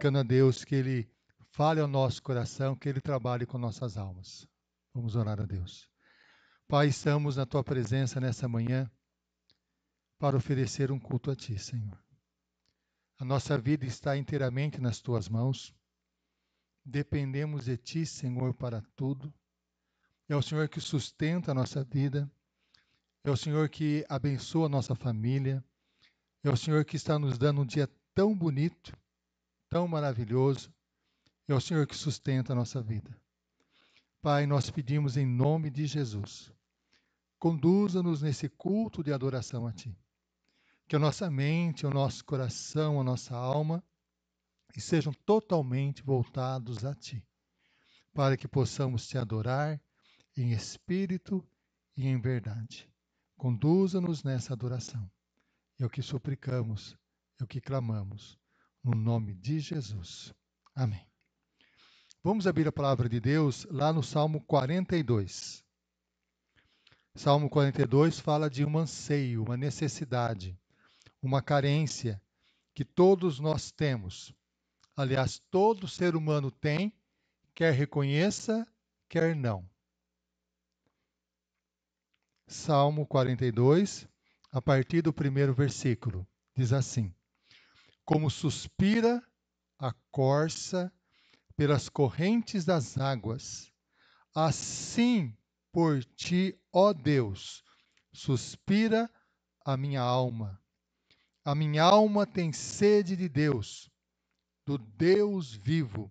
suplicando a Deus que Ele fale ao nosso coração, que Ele trabalhe com nossas almas. Vamos orar a Deus. Pai, estamos na Tua presença nessa manhã para oferecer um culto a Ti, Senhor. A nossa vida está inteiramente nas Tuas mãos. Dependemos de Ti, Senhor, para tudo. É o Senhor que sustenta a nossa vida. É o Senhor que abençoa a nossa família. É o Senhor que está nos dando um dia tão bonito, tão maravilhoso. É o Senhor que sustenta a nossa vida. Pai, nós pedimos em nome de Jesus, conduza-nos nesse culto de adoração a Ti. Que a nossa mente, o nosso coração, a nossa alma estejam totalmente voltados a Ti, para que possamos Te adorar em espírito e em verdade. Conduza-nos nessa adoração. É o que suplicamos, é o que clamamos, no nome de Jesus. Amém. Vamos abrir a palavra de Deus lá no Salmo 42. Salmo 42 fala de um anseio, uma necessidade, uma carência que todos nós temos. Aliás, todo ser humano tem, quer reconheça, quer não. Salmo 42, a partir do primeiro versículo, diz assim: Como suspira a corça pelas correntes das águas, assim por ti, ó Deus, suspira a minha alma. A minha alma tem sede de Deus, do Deus vivo.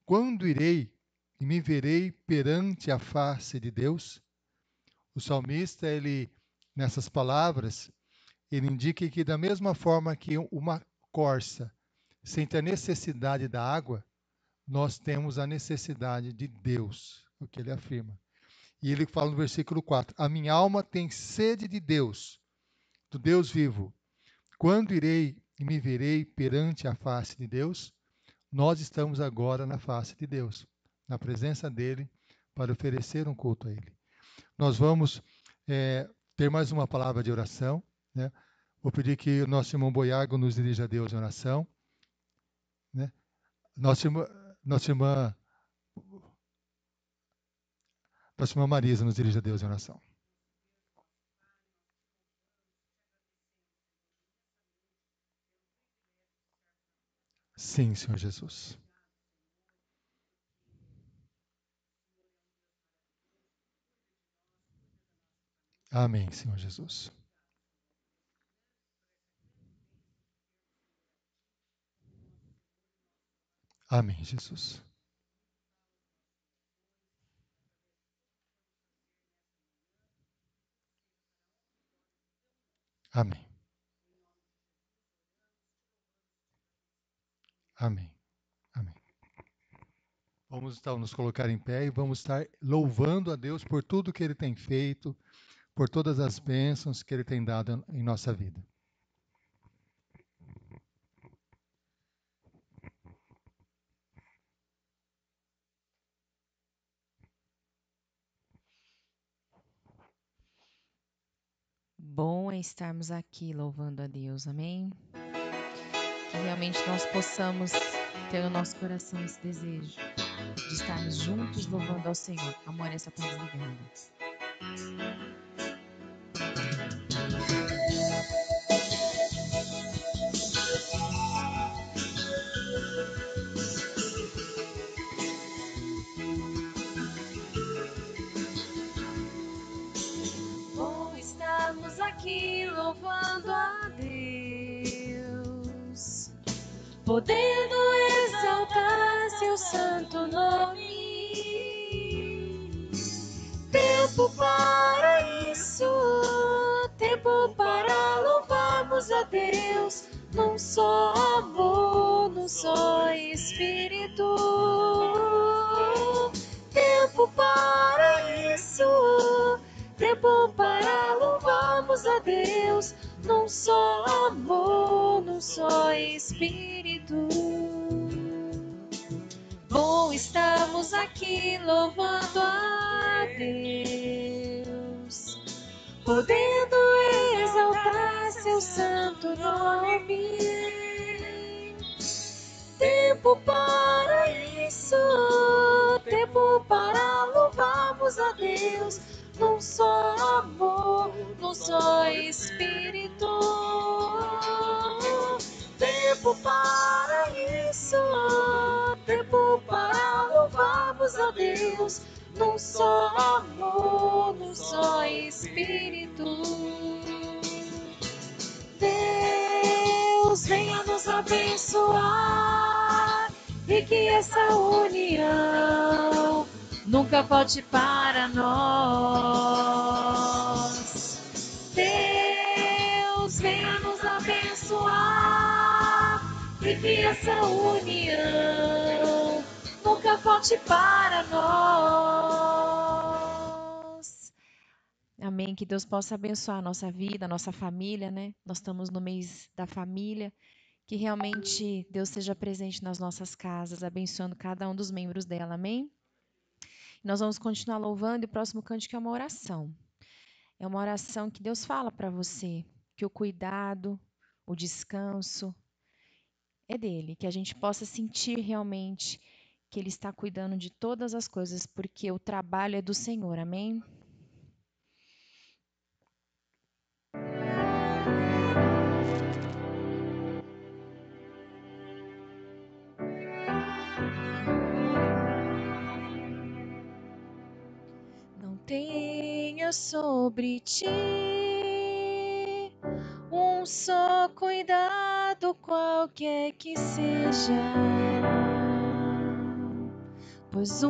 Quando irei e me verei perante a face de Deus? O salmista, nessas palavras, ele indica que da mesma forma que uma corça sente a necessidade da água, nós temos a necessidade de Deus, o que ele afirma. E ele fala no versículo 4, a minha alma tem sede de Deus, do Deus vivo. Quando irei e me verei perante a face de Deus? Nós estamos agora na face de Deus, na presença dEle, para oferecer um culto a Ele. Nós vamos ter mais uma palavra de oração, né? Vou pedir que o nosso irmão Boiago nos dirija a Deus em oração, né? Nossa irmã Marisa nos dirige a Deus em oração. Sim, Senhor Jesus. Amém, Senhor Jesus. Amém, Jesus. Amém. Amém. Amém. Vamos então nos colocar em pé e vamos estar louvando a Deus por tudo que Ele tem feito, por todas as bênçãos que Ele tem dado em nossa vida. Bom é estarmos aqui louvando a Deus, amém? Que realmente nós possamos ter no nosso coração esse desejo de estarmos juntos louvando ao Senhor. Amor, essa tá desligada. Bom estarmos aqui louvando a Deus, podendo exaltar seu santo nome. Tempo para isso, tempo para louvarmos a Deus, num só amor, num só Espírito. Tempo para isso, tempo para louvarmos a Deus, num só amor, num só Espírito. Bom estamos aqui louvando a Deus, podendo exaltar seu santo nome. tempo para isso, tempo para louvarmos a Deus, num só amor, num só Espírito. Deus venha nos abençoar e que essa união nunca falte para nós. Deus venha nos abençoar e que essa união nunca falte para nós. Amém. Que Deus possa abençoar a nossa vida, a nossa família, né? Nós estamos no mês da família. Que realmente Deus seja presente nas nossas casas, abençoando cada um dos membros dela. Amém? Nós vamos continuar louvando e o próximo cântico é uma oração. É uma oração que Deus fala para você, que o cuidado, o descanso é dele, que a gente possa sentir realmente que ele está cuidando de todas as coisas, porque o trabalho é do Senhor. Amém? Não tenha sobre ti um só cuidado, qualquer que seja, pois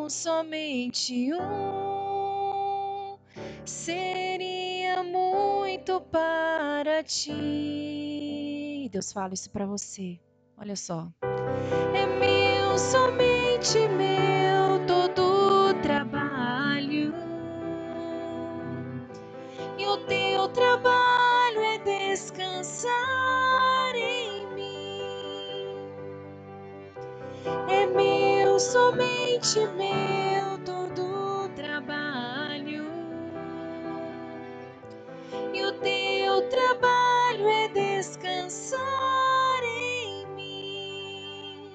somente um seria muito para ti. Deus fala isso para você. Olha só. É meu, somente meu, todo o trabalho. E o teu trabalho é descansar em mim. É meu, somente meu, todo o trabalho. E o teu trabalho é descansar em mim.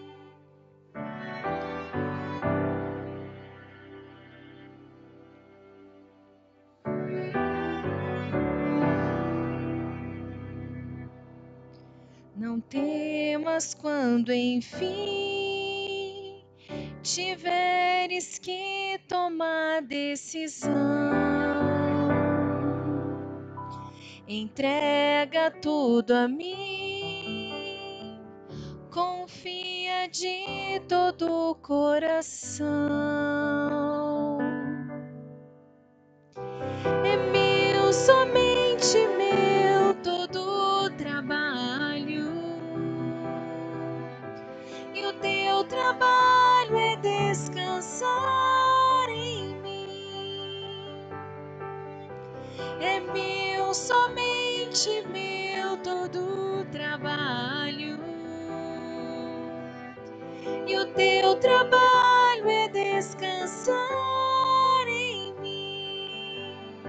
Não temas quando enfim tiveres que tomar decisão. Entrega tudo a mim, confia de todo o coração. É meu, somente meu, todo o trabalho. E o teu trabalho é descansar em mim. É meu, somente meu, todo o trabalho. E o teu trabalho é descansar em mim.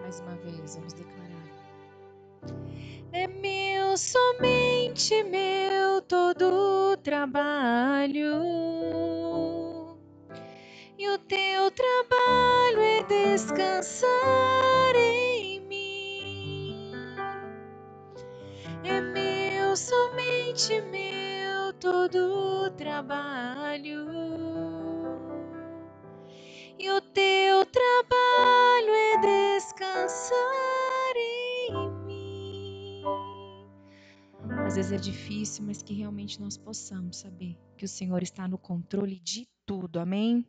Mais uma vez, vamos declarar. É meu, somente meu, todo o trabalho. E o teu trabalho é descansar em mim. É meu, somente meu, todo o trabalho. E o teu trabalho é descansar em mim. Às vezes é difícil, mas que realmente nós possamos saber que o Senhor está no controle de tudo. Amém?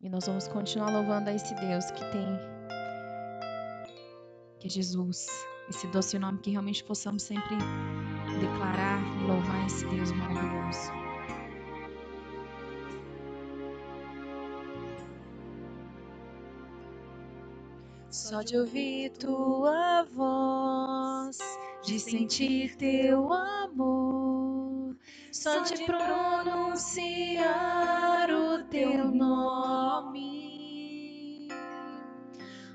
E nós vamos continuar louvando a esse Deus que é Jesus. Esse doce nome, que realmente possamos sempre declarar e louvar esse Deus maravilhoso. Só de ouvir tua voz de sentir teu amor, só de pronunciar o teu nome.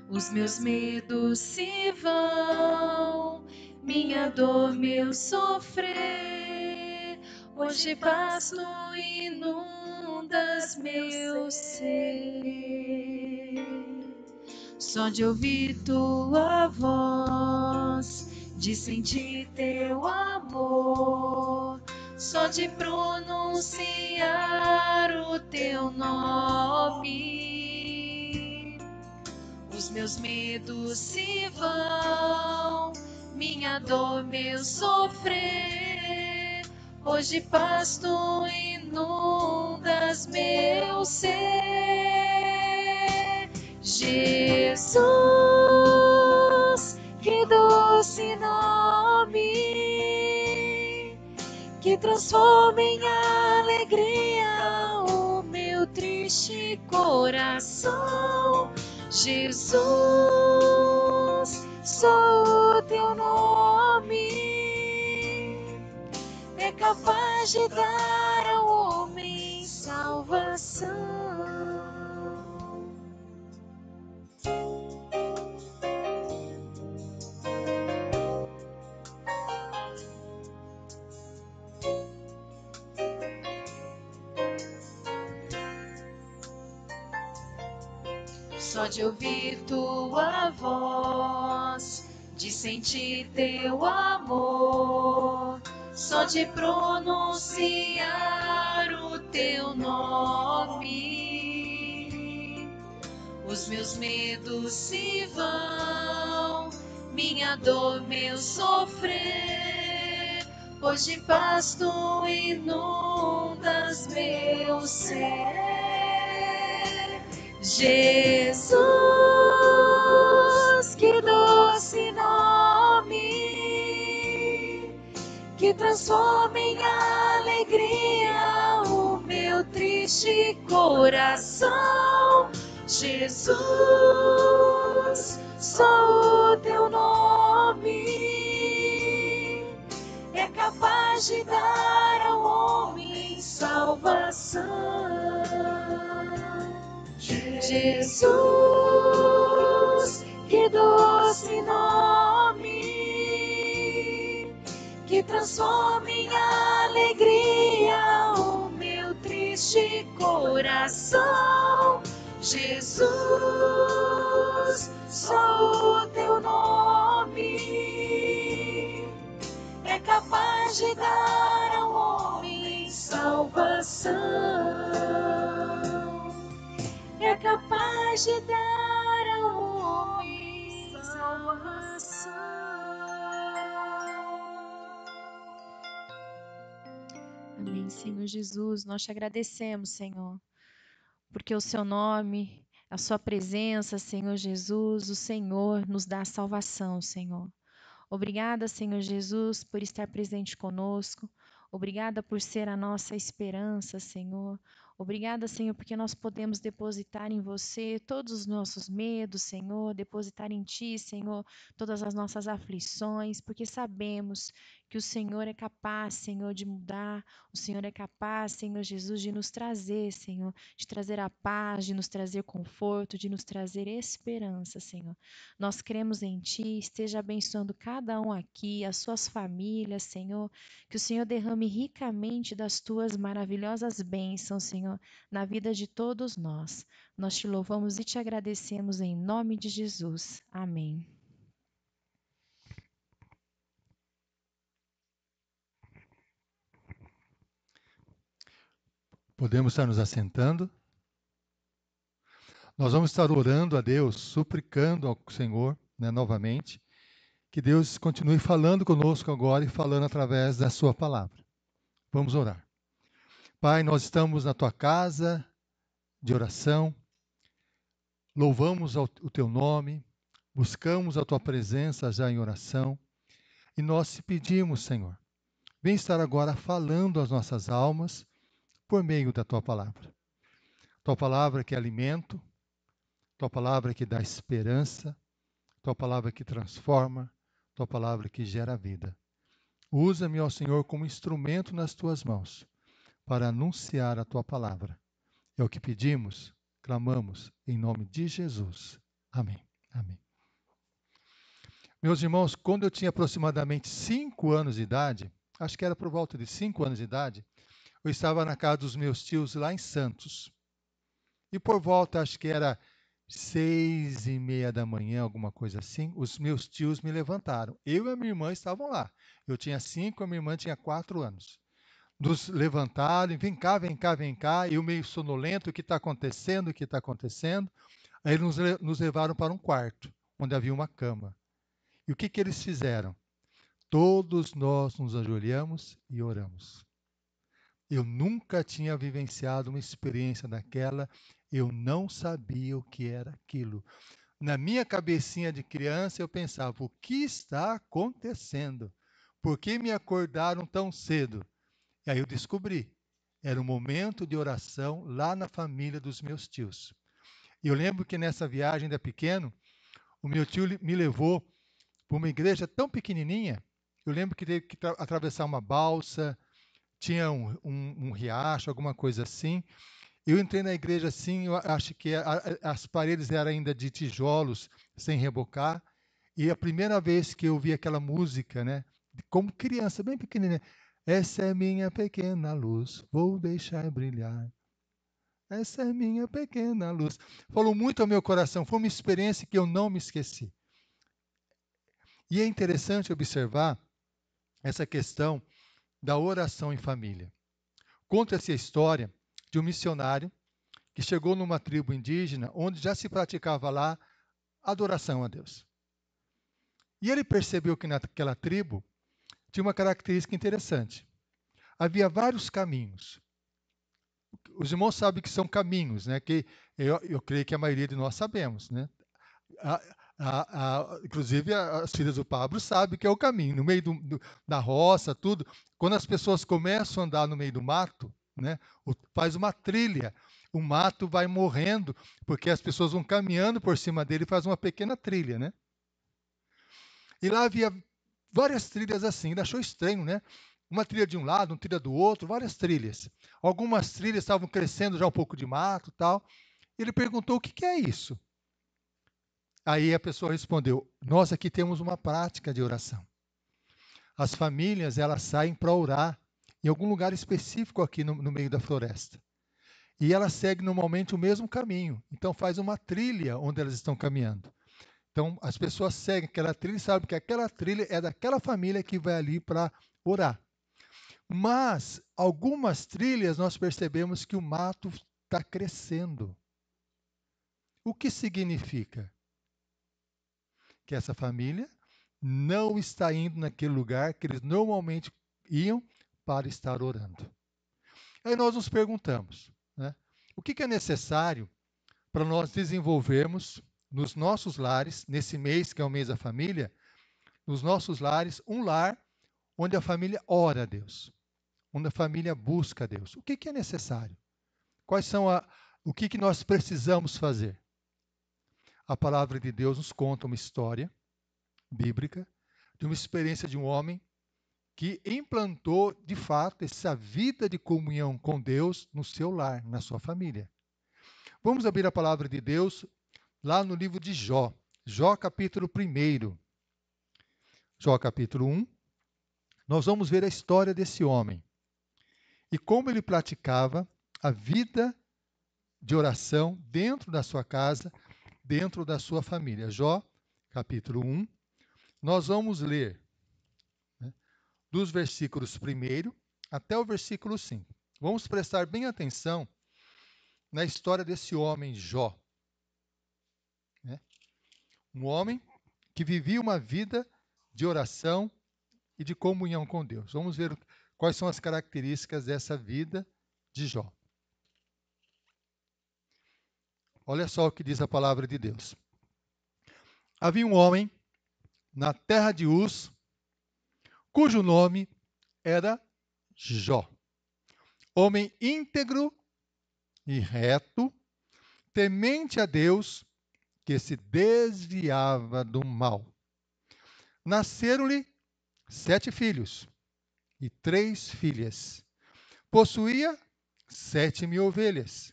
Os meus medos se vão, minha dor, meu sofrer. Hoje paz tu inundas meu ser. Só de ouvir tua voz, de sentir teu amor, só de pronunciar o teu nome. Os meus medos se vão, minha dor, meu sofrer. Hoje paz tu inundas meu ser. Jesus, que doce nome, que transforma em alegria o meu triste coração. Jesus, só o teu nome é capaz de dar ao homem salvação. Só de ouvir tua voz, de sentir teu amor, só de pronunciar o teu nome. Os meus medos se vão, minha dor, meu sofrer. Hoje paz tu inundas meu ser. Jesus, que doce nome, que transforma em alegria o meu triste coração. Jesus, só o teu nome é capaz de dar ao homem salvação. Jesus, que doce nome, que transforma em alegria o meu triste coração. Jesus, só o teu nome é capaz de dar ao homem salvação. É capaz de dar ao homem salvação. Amém, Senhor Jesus. Nós te agradecemos, Senhor, porque o seu nome, a sua presença, Senhor Jesus, o Senhor nos dá salvação, Senhor. Obrigada, Senhor Jesus, por estar presente conosco. Obrigada por ser a nossa esperança, Senhor. Obrigada, Senhor, porque nós podemos depositar em você todos os nossos medos, Senhor, depositar em Ti, Senhor, todas as nossas aflições, porque sabemos que o Senhor é capaz, Senhor, de mudar, o Senhor é capaz, Senhor Jesus, de nos trazer, Senhor, de trazer a paz, de nos trazer conforto, de nos trazer esperança, Senhor. Nós cremos em Ti, esteja abençoando cada um aqui, as suas famílias, Senhor, que o Senhor derrame ricamente das Tuas maravilhosas bênçãos, Senhor, na vida de todos nós. Nós Te louvamos e Te agradecemos em nome de Jesus. Amém. Podemos estar nos assentando. Nós vamos estar orando a Deus, suplicando ao Senhor, novamente, que Deus continue falando conosco agora e falando através da sua palavra. Vamos orar. Pai, nós estamos na tua casa de oração, louvamos o teu nome, buscamos a tua presença já em oração e nós te pedimos, Senhor, vem estar agora falando às nossas almas por meio da tua palavra. Tua palavra que é alimento, tua palavra que dá esperança, tua palavra que transforma, tua palavra que gera vida. Usa-me, ó Senhor, como instrumento nas tuas mãos, para anunciar a tua palavra. É o que pedimos, clamamos, em nome de Jesus. Amém. Amém. Meus irmãos, quando eu tinha aproximadamente 5 anos de idade, acho que era por volta de 5 anos de idade, eu estava na casa dos meus tios lá em Santos. E por volta, acho que era 6:30 da manhã, alguma coisa assim, os meus tios me levantaram. Eu e a minha irmã estavam lá. Eu tinha 5, a minha irmã tinha 4 anos. Nos levantaram, vem cá, vem cá, vem cá. Eu meio sonolento, o que está acontecendo, o que está acontecendo. Aí eles nos levaram para um quarto, onde havia uma cama. E o que eles fizeram? Todos nós nos ajoelhamos e oramos. Eu nunca tinha vivenciado uma experiência daquela, eu não sabia o que era aquilo. Na minha cabecinha de criança, eu pensava, o que está acontecendo? Por que me acordaram tão cedo? E aí eu descobri, era um momento de oração lá na família dos meus tios. E eu lembro que nessa viagem ainda pequeno, o meu tio me levou para uma igreja tão pequenininha, eu lembro que teve que atravessar uma balsa, tinha um riacho, alguma coisa assim. Eu entrei na igreja assim, eu acho que as paredes eram ainda de tijolos, sem rebocar. E a primeira vez que eu vi aquela música, né, como criança, bem pequenininha, essa é minha pequena luz, vou deixar brilhar. Essa é minha pequena luz. Falou muito ao meu coração, foi uma experiência que eu não me esqueci. E é interessante observar essa questão da oração em família. Conta-se a história de um missionário que chegou numa tribo indígena onde já se praticava lá adoração a Deus. E ele percebeu que naquela tribo tinha uma característica interessante. Havia vários caminhos. Os irmãos sabem que são caminhos, né? Que eu creio que a maioria de nós sabemos, né? Inclusive as filhas do Pablo sabem que é o caminho, no meio da roça, tudo. Quando as pessoas começam a andar no meio do mato, né? Faz uma trilha, o mato vai morrendo, porque as pessoas vão caminhando por cima dele e faz uma pequena trilha, né? E lá havia várias trilhas assim, ele achou estranho, né? Uma trilha de um lado, uma trilha do outro, várias trilhas. Algumas trilhas estavam crescendo já um pouco de mato e tal. Ele perguntou, o que é isso? Aí a pessoa respondeu, nós aqui temos uma prática de oração. As famílias, elas saem para orar em algum lugar específico aqui no meio da floresta. E elas seguem normalmente o mesmo caminho. Então faz uma trilha onde elas estão caminhando. Então as pessoas seguem aquela trilha e sabem que aquela trilha é daquela família que vai ali para orar. Mas algumas trilhas nós percebemos que o mato está crescendo. O que significa? Que essa família não está indo naquele lugar que eles normalmente iam para estar orando. Aí nós nos perguntamos, né, o que é necessário para nós desenvolvermos nos nossos lares, nesse mês que é o mês da família, nos nossos lares, um lar onde a família ora a Deus, onde a família busca a Deus. O que é necessário? Quais são o que nós precisamos fazer? A palavra de Deus nos conta uma história bíblica de uma experiência de um homem que implantou, de fato, essa vida de comunhão com Deus no seu lar, na sua família. Vamos abrir a palavra de Deus lá no livro de Jó. Jó, capítulo 1. Jó, capítulo 1. Nós vamos ver a história desse homem e como ele praticava a vida de oração dentro da sua casa, dentro da sua família. Jó, capítulo 1. Nós vamos ler dos versículos 1 até o versículo 5. Vamos prestar bem atenção na história desse homem Jó. Né? Um homem que vivia uma vida de oração e de comunhão com Deus. Vamos ver quais são as características dessa vida de Jó. Olha só o que diz a palavra de Deus. Havia um homem na terra de Uz, cujo nome era Jó. Homem íntegro e reto, temente a Deus, que se desviava do mal. Nasceram-lhe 7 filhos e 3 filhas. Possuía 7.000 ovelhas,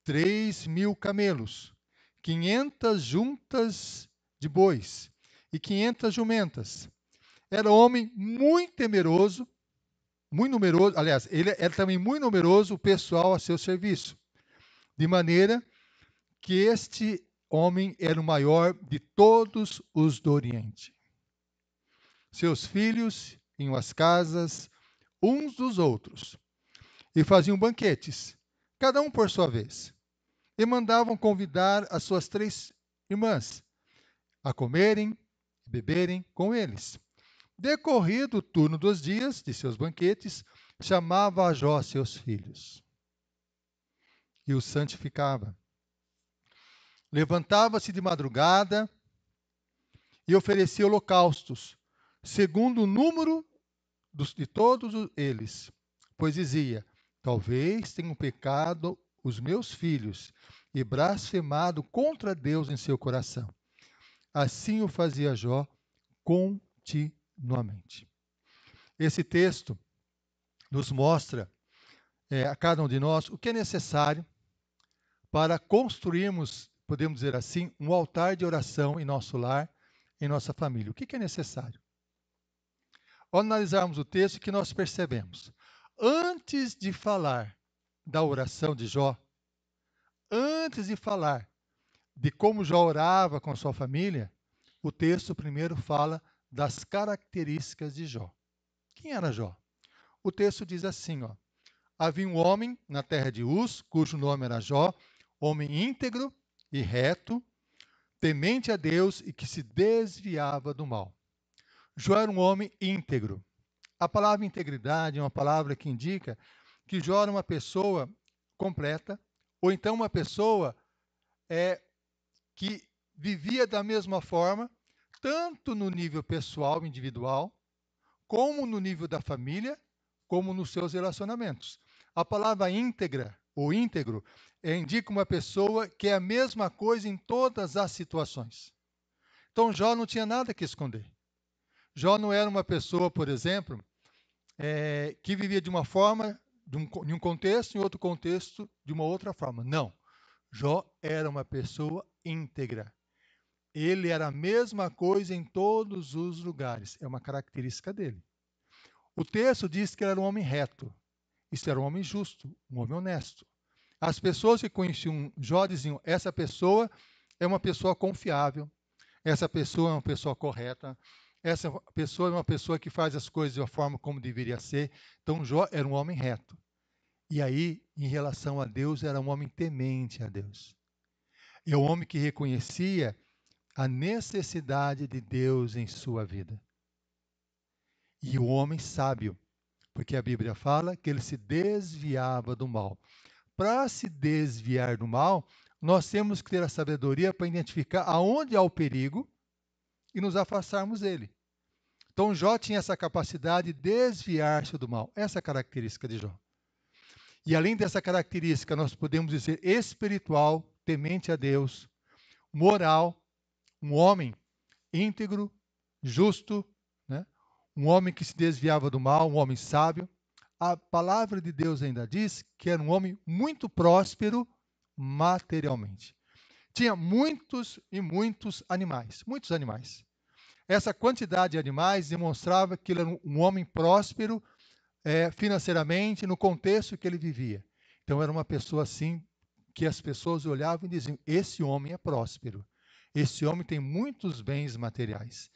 3.000 camelos, 500 juntas de bois e 500 jumentas. Era homem muito temeroso, muito numeroso, aliás, ele era também muito numeroso o pessoal a seu serviço, de maneira que este homem era o maior de todos os do Oriente. Seus filhos iam às casas uns dos outros e faziam banquetes, cada um por sua vez, e mandavam convidar as suas 3 irmãs a comerem e beberem com eles. Decorrido o turno dos dias de seus banquetes, chamava a Jó seus filhos e os santificava. Levantava-se de madrugada e oferecia holocaustos, segundo o número de todos eles, pois dizia: talvez tenham pecado os meus filhos e blasfemado contra Deus em seu coração. Assim o fazia Jó continuamente. Esse texto nos mostra a cada um de nós o que é necessário para construirmos, podemos dizer assim, um altar de oração em nosso lar, em nossa família. O que é necessário? Ao analisarmos o texto, que nós percebemos? Antes de falar da oração de Jó, antes de falar de como Jó orava com sua família, o texto primeiro fala das características de Jó. Quem era Jó? O texto diz assim, havia um homem na terra de Uz, cujo nome era Jó, homem íntegro e reto, temente a Deus e que se desviava do mal. Jó era um homem íntegro. A palavra integridade é uma palavra que indica que Jó era uma pessoa completa, ou então uma pessoa que vivia da mesma forma, tanto no nível pessoal, individual, como no nível da família, como nos seus relacionamentos. A palavra íntegra ou íntegro indica uma pessoa que é a mesma coisa em todas as situações. Então Jó não tinha nada que esconder. Jó não era uma pessoa, por exemplo, que vivia de uma forma, em um contexto, em outro contexto, de uma outra forma. Não. Jó era uma pessoa íntegra. Ele era a mesma coisa em todos os lugares. É uma característica dele. O texto diz que ele era um homem reto. Isso era um homem justo, um homem honesto. As pessoas que conheciam Jó diziam: essa pessoa é uma pessoa confiável, essa pessoa é uma pessoa correta, essa pessoa é uma pessoa que faz as coisas da forma como deveria ser. Então Jó era um homem reto. E aí, em relação a Deus, era um homem temente a Deus. É um homem que reconhecia a necessidade de Deus em sua vida. E o homem sábio, porque a Bíblia fala que ele se desviava do mal. Para se desviar do mal, nós temos que ter a sabedoria para identificar aonde há o perigo e nos afastarmos dele. Então Jó tinha essa capacidade de desviar-se do mal. Essa é a característica de Jó. E além dessa característica, nós podemos dizer espiritual, temente a Deus, moral, um homem íntegro, justo, né? Um homem que se desviava do mal, um homem sábio. A palavra de Deus ainda diz que era um homem muito próspero materialmente. Tinha muitos e muitos animais, muitos animais. Essa quantidade de animais demonstrava que ele era um homem próspero financeiramente, no contexto que ele vivia. Então era uma pessoa assim, que as pessoas olhavam e diziam: esse homem é próspero, esse homem tem muitos bens materiais.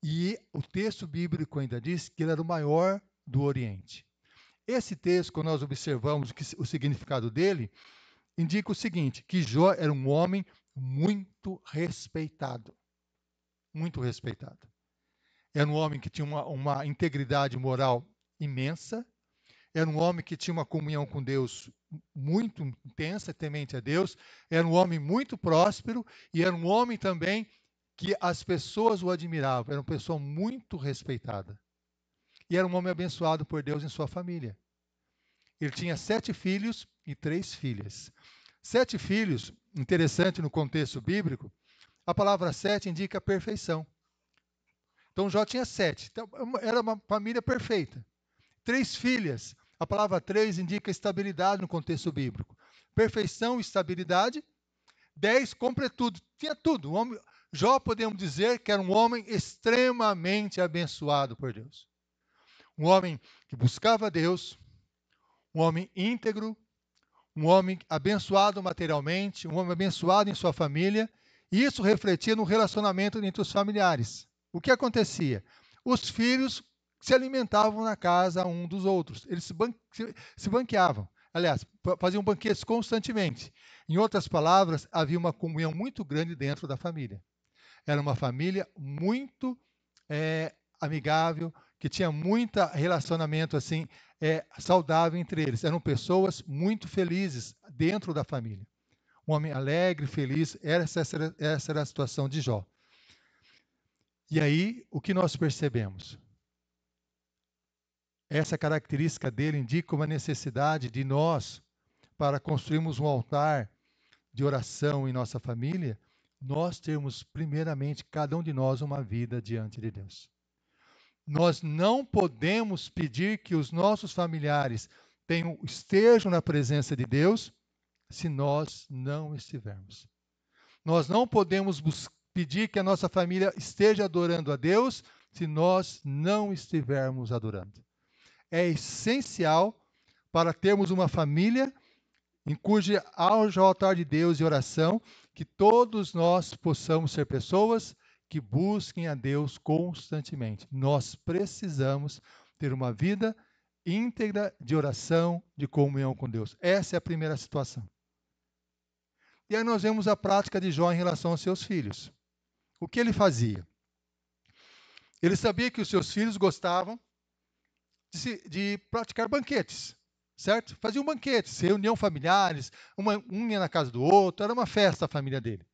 E o texto bíblico ainda diz que ele era o maior do Oriente. Esse texto, quando nós observamos o significado dele, indica o seguinte, que Jó era um homem muito respeitado. Muito respeitado. Era um homem que tinha uma integridade moral imensa. Era um homem que tinha uma comunhão com Deus muito intensa, temente a Deus. Era um homem muito próspero e era um homem também que as pessoas o admiravam. Era uma pessoa muito respeitada. E era um homem abençoado por Deus em sua família. Ele tinha 7 filhos e 3 filhas. 7 filhos, interessante no contexto bíblico, a palavra 7 indica perfeição. Então Jó tinha 7. Então, era uma família perfeita. 3 filhas. A palavra 3 indica estabilidade no contexto bíblico. Perfeição e estabilidade. 10, completude. Tinha tudo. Jó, podemos dizer que era um homem extremamente abençoado por Deus. Um homem que buscava Deus, um homem íntegro, um homem abençoado materialmente, um homem abençoado em sua família, e isso refletia no relacionamento entre os familiares. O que acontecia? Os filhos se alimentavam na casa um dos outros, eles se banqueavam. Aliás, faziam banquetes constantemente. Em outras palavras, havia uma comunhão muito grande dentro da família. Era uma família muito amigável, que tinha muito relacionamento assim, saudável entre eles. Eram pessoas muito felizes dentro da família. Um homem alegre, feliz, essa era a situação de Jó. E aí, o que nós percebemos? Essa característica dele indica uma necessidade de nós, para construirmos um altar de oração em nossa família, nós termos primeiramente, cada um de nós, uma vida diante de Deus. Nós não podemos pedir que os nossos familiares estejam na presença de Deus se nós não estivermos. Nós não podemos pedir que a nossa família esteja adorando a Deus se nós não estivermos adorando. É essencial para termos uma família em cujo altar de Deus e oração, que todos nós possamos ser pessoas que busquem a Deus constantemente. Nós precisamos ter uma vida íntegra de oração, de comunhão com Deus. Essa é a primeira situação. E aí nós vemos a prática de Jó em relação aos seus filhos. O que ele fazia? Ele sabia que os seus filhos gostavam de praticar banquetes, certo? Faziam banquetes, reunião familiares, um ia na casa do outro, era uma festa a família dele.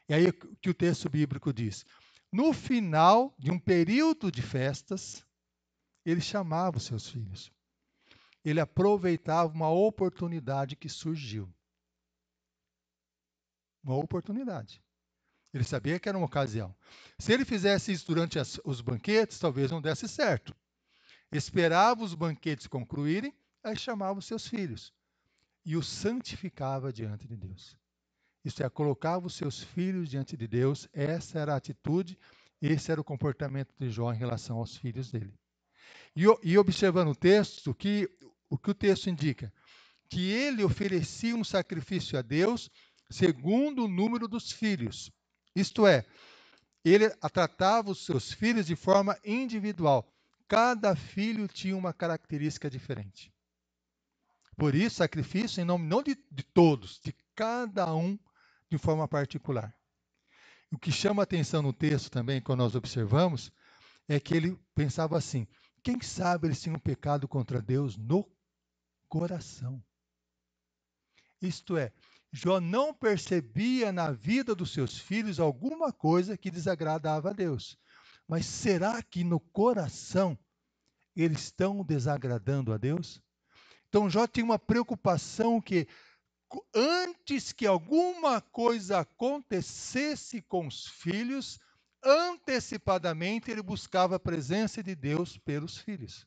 E aí o que o texto bíblico diz? No final de um período de festas, ele chamava os seus filhos. Ele aproveitava uma oportunidade que surgiu. Uma oportunidade. Ele sabia que era uma ocasião. Se ele fizesse isso durante os banquetes, talvez não desse certo. Esperava os banquetes concluírem, aí chamava os seus filhos. E os santificava diante de Deus. Isso é, colocava os seus filhos diante de Deus, essa era a atitude, esse era o comportamento de Jó em relação aos filhos dele. E observando o texto, o que o texto indica? Que ele oferecia um sacrifício a Deus segundo o número dos filhos. Isto é, ele tratava os seus filhos de forma individual. Cada filho tinha uma característica diferente. Por isso, sacrifício em nome não de todos, de cada um de forma particular. O que chama a atenção no texto também, quando nós observamos, é que ele pensava assim: quem sabe eles tinham pecado contra Deus no coração. Isto é, Jó não percebia na vida dos seus filhos alguma coisa que desagradava a Deus. Mas será que no coração eles estão desagradando a Deus? Então Jó tinha uma preocupação que antes que alguma coisa acontecesse com os filhos, antecipadamente ele buscava a presença de Deus pelos filhos.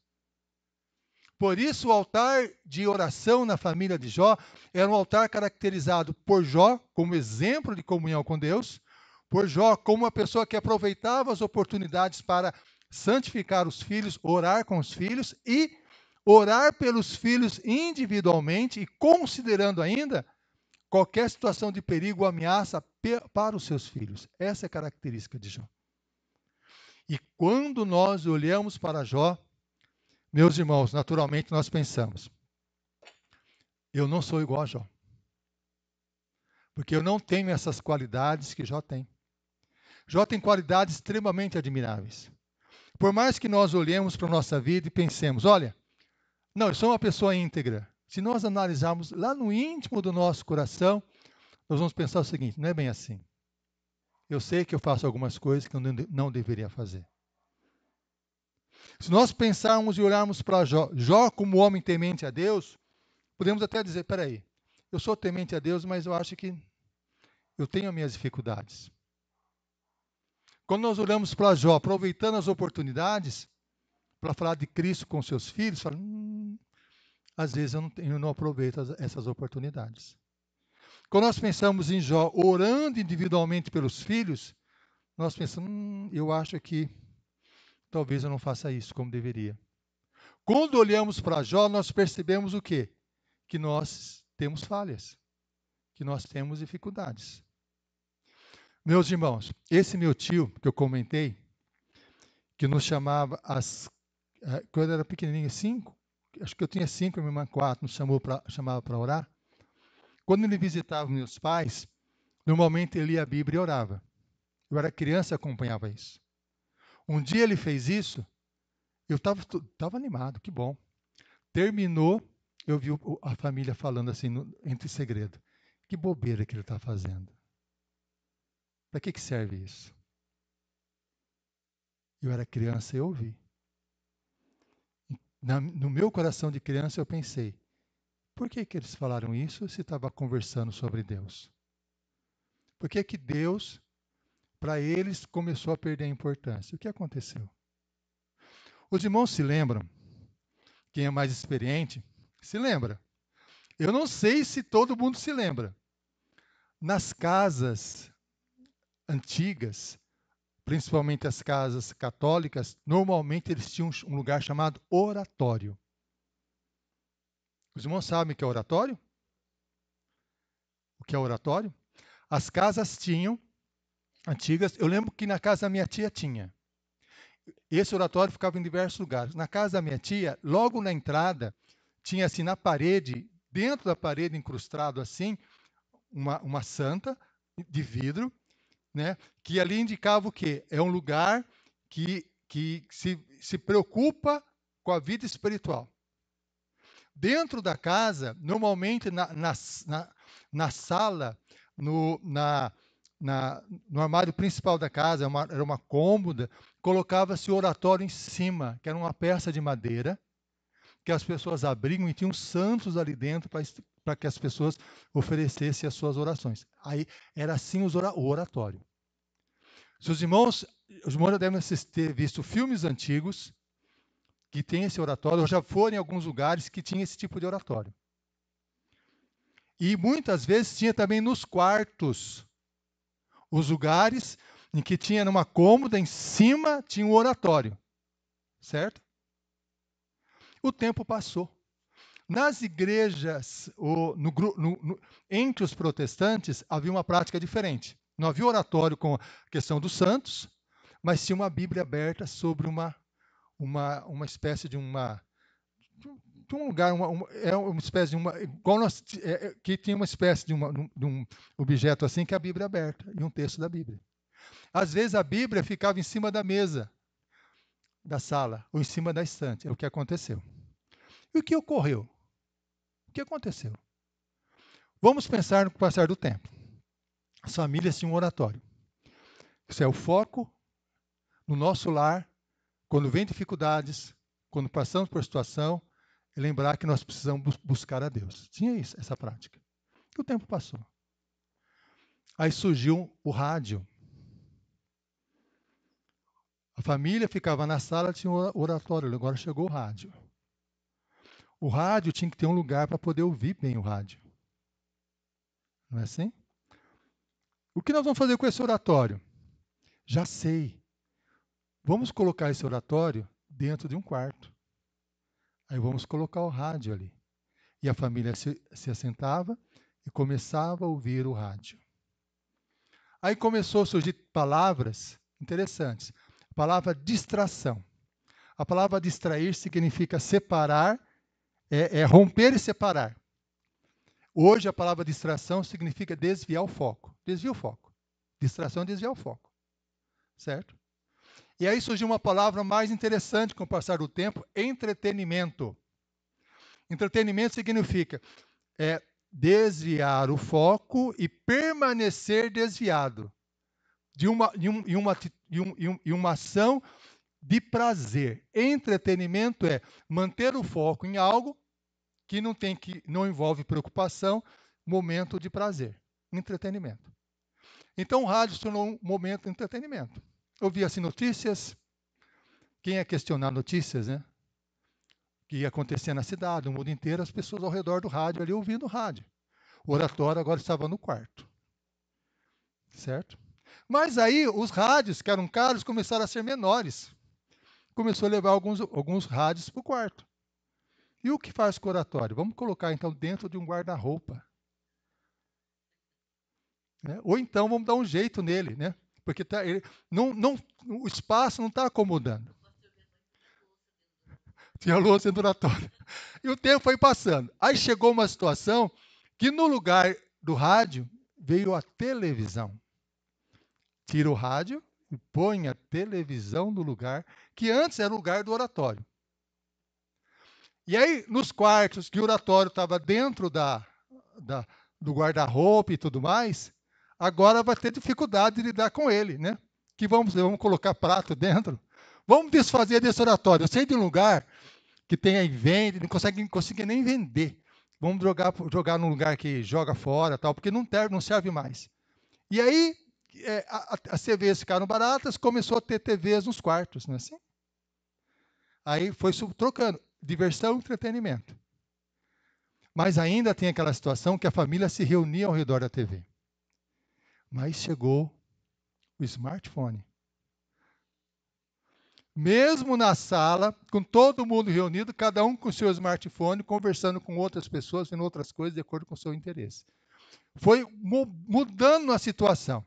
Por isso o altar de oração na família de Jó era um altar caracterizado por Jó como exemplo de comunhão com Deus, por Jó como uma pessoa que aproveitava as oportunidades para santificar os filhos, orar com os filhos e orar pelos filhos individualmente e considerando ainda qualquer situação de perigo ou ameaça para os seus filhos. Essa é a característica de Jó. E quando nós olhamos para Jó, meus irmãos, naturalmente nós pensamos: eu não sou igual a Jó. Porque eu não tenho essas qualidades que Jó tem. Jó tem qualidades extremamente admiráveis. Por mais que nós olhemos para a nossa vida e pensemos: olha, não, eu sou uma pessoa íntegra. Se nós analisarmos lá no íntimo do nosso coração, nós vamos pensar o seguinte: não é bem assim. Eu sei que eu faço algumas coisas que eu não deveria fazer. Se nós pensarmos e olharmos para Jó como homem temente a Deus, podemos até dizer: peraí, eu sou temente a Deus, mas eu acho que eu tenho minhas dificuldades. Quando nós olhamos para Jó, aproveitando as oportunidades para falar de Cristo com seus filhos, fala, às vezes eu não aproveito essas oportunidades. Quando nós pensamos em Jó orando individualmente pelos filhos, nós pensamos, eu acho que talvez eu não faça isso como deveria. Quando olhamos para Jó, nós percebemos o quê? Que nós temos falhas, que nós temos dificuldades. Meus irmãos, esse meu tio que eu comentei, que nos chamava, quando eu era pequenininho, 5, acho que eu tinha 5, minha irmã 4, nos chamava para orar. Quando ele visitava meus pais, normalmente ele lia a Bíblia e orava. Eu era criança e acompanhava isso. Um dia ele fez isso, eu estava animado, que bom. Terminou, eu vi a família falando assim, entre segredo. Que bobeira que ele está fazendo. Para que serve isso? Eu era criança e eu ouvi. No meu coração de criança eu pensei, por que eles falaram isso se estava conversando sobre Deus? Por que Deus, para eles, começou a perder a importância? O que aconteceu? Os irmãos se lembram, quem é mais experiente, se lembra. Eu não sei se todo mundo se lembra. Nas casas antigas, principalmente as casas católicas, normalmente eles tinham um lugar chamado oratório. Os irmãos sabem o que é oratório? O que é oratório? As casas tinham, antigas, eu lembro que na casa da minha tia tinha. Esse oratório ficava em diversos lugares. Na casa da minha tia, logo na entrada, tinha assim na parede, dentro da parede, incrustado assim, uma santa de vidro, né, que ali indicava o quê? É um lugar que se preocupa com a vida espiritual. Dentro da casa, normalmente na sala, no armário principal da casa, era uma cômoda, colocava-se o oratório em cima, que era uma peça de madeira, que as pessoas abriam e tinham santos ali dentro para que as pessoas oferecessem as suas orações. Aí era assim o oratório. Se os irmãos já devem ter visto filmes antigos que tem esse oratório, ou já foram em alguns lugares que tinha esse tipo de oratório. E muitas vezes tinha também nos quartos, os lugares em que tinha numa cômoda, em cima tinha um oratório, certo? O tempo passou. Nas igrejas, entre os protestantes, havia uma prática diferente. Não havia oratório com a questão dos santos, mas tinha uma Bíblia aberta sobre uma espécie de um lugar, uma espécie de que tinha uma espécie de um objeto assim, que é a Bíblia aberta, e um texto da Bíblia. Às vezes a Bíblia ficava em cima da mesa da sala, ou em cima da estante. É o que aconteceu. E o que ocorreu? O que aconteceu? Vamos pensar no passar do tempo. As famílias tinham um oratório. Isso é o foco no nosso lar, quando vem dificuldades, quando passamos por situação, é lembrar que nós precisamos buscar a Deus. Tinha isso, essa prática. E o tempo passou. Aí surgiu o rádio. A família ficava na sala, tinha um oratório, agora chegou o rádio. O rádio tinha que ter um lugar para poder ouvir bem o rádio. Não é assim? O que nós vamos fazer com esse oratório? Já sei. Vamos colocar esse oratório dentro de um quarto. Aí vamos colocar o rádio ali. E a família se assentava e começava a ouvir o rádio. Aí começou a surgir palavras interessantes. A palavra distração. A palavra distrair significa separar, é romper e separar. Hoje a palavra distração significa desviar o foco. Desvia o foco. Distração é desviar o foco. Certo? E aí surgiu uma palavra mais interessante com o passar do tempo, entretenimento. Entretenimento significa desviar o foco e permanecer desviado de uma ação de prazer. Entretenimento é manter o foco em algo que não envolve preocupação, momento de prazer. Entretenimento. Então o rádio se tornou um momento de entretenimento. ouvia assim notícias. Quem ia questionar notícias, né? Que ia acontecer na cidade, no mundo inteiro, as pessoas ao redor do rádio ali ouvindo o rádio. O oratório agora estava no quarto, certo? Mas aí os rádios, que eram caros, começaram a ser menores. Começou a levar alguns rádios para o quarto. E o que faz com o oratório? Vamos colocar então dentro de um guarda-roupa. Né? Ou então vamos dar um jeito nele, né? Porque o espaço não está acomodando. Tinha louça dentro do oratório. E o tempo foi passando. Aí chegou uma situação que no lugar do rádio veio a televisão. Tira o rádio e põe a televisão no lugar que antes era o lugar do oratório. E aí, nos quartos, que o oratório estava dentro do guarda-roupa e tudo mais, agora vai ter dificuldade de lidar com ele, né? Que vamos colocar prato dentro. Vamos desfazer desse oratório. Eu sei de um lugar que tem aí vende, não consegue nem vender. Vamos jogar num lugar que joga fora, tal, porque não serve mais. E aí, as TVs ficaram baratas, começou a ter TVs nos quartos, não é assim? Aí foi trocando, diversão e entretenimento. Mas ainda tem aquela situação que a família se reunia ao redor da TV. Mas chegou o smartphone. Mesmo na sala, com todo mundo reunido, cada um com o seu smartphone, conversando com outras pessoas, vendo outras coisas de acordo com o seu interesse. Foi mudando a situação.